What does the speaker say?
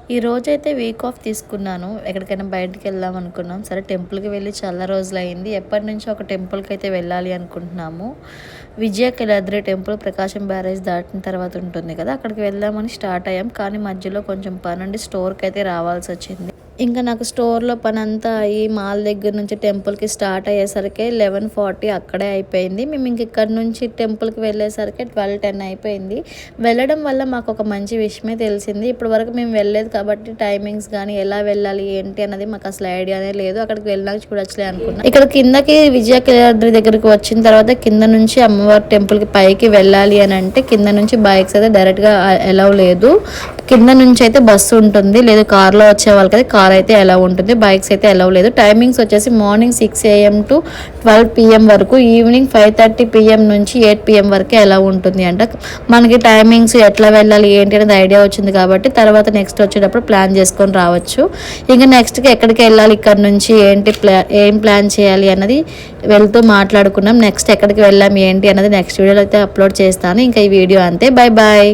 ఈ రోజైతే week off తీసుకున్నాను. ఎక్కడికైనా బయటికి వెళ్దాం అనుకున్నాం. సరే టెంపుల్‌కి వెళ్ళి చాలా రోజులయింది. ఎప్పటినుంచో ఒక టెంపుల్‌కి అయితే వెళ్ళాలి అనుకుంటున్నాము. విజయకేదాద్రి టెంపుల్ ప్రకాశం బ్యారేజ్ దాటిన తర్వాత ఉంటుంది కదా! అక్కడికి వెళ్దామని స్టార్ట్ అయ్యాం. కానీ మధ్యలో కొంచెం పనుండి స్టోర్‌కైతే రావాల్సొచ్చింది. ఇంకా నాకు స్టోర్‌లో పనంతా అయ్యి మాల్ దగ్గర నుంచి టెంపుల్‌కి స్టార్ట్ అయ్యేసరికి 11:40 అక్కడే అయిపోయింది. మేము ఇంక ఇక్కడ నుంచి టెంపుల్‌కి వెళ్ళేసరికి 12:10 అయిపోయింది. వెళ్ళడం వల్ల మాకు ఒక మంచి విషయమే తెలిసింది. ఇప్పటివరకు మేము వెళ్ళలేదు కాబట్టి టైమింగ్స్ కానీ ఎలా వెళ్ళాలి ఏంటి అన్నది మాకు అసలు ఐడియానే లేదు. అక్కడికి వెళ్ళాక చూడొచ్చులే అనుకున్నాం. ఇక్కడ కిందకి విజయకేదాద్రి దగ్గరికి వచ్చిన తర్వాత కింద నుంచి అమ్మవారి టెంపుల్‌కి పైకి వెళ్ళాలి అని అంటే కింద నుంచి బైక్స్ అయితే డైరెక్ట్‌గా అలౌ లేదు. కింద నుంచి అయితే బస్సు ఉంటుంది, లేదు కార్లో వచ్చే వాళ్ళకైతే కార్ అయితే ఎలా ఉంటుంది, బైక్స్ అయితే ఎలా లేదు. టైమింగ్స్ వచ్చేసి మార్నింగ్ 6 AM టు 12 PM వరకు, ఈవినింగ్ 5:30 PM నుంచి 8 PM వరకే ఎలా ఉంటుంది అంట. మనకి టైమింగ్స్ ఎట్లా వెళ్ళాలి ఏంటి అనేది ఐడియా వచ్చింది కాబట్టి తర్వాత నెక్స్ట్ వచ్చేటప్పుడు ప్లాన్ చేసుకొని రావచ్చు. ఇంకా నెక్స్ట్కి ఎక్కడికి వెళ్ళాలి, ఇక్కడ నుంచి ఏంటి ఏం ప్లాన్ చేయాలి అన్నది వెళ్తూ మాట్లాడుకున్నాం. నెక్స్ట్ ఎక్కడికి వెళ్ళాం ఏంటి అన్నది నెక్స్ట్ వీడియోలో అయితే అప్లోడ్ చేస్తాను. ఇంకా ఈ వీడియో అంతే. Bye bye.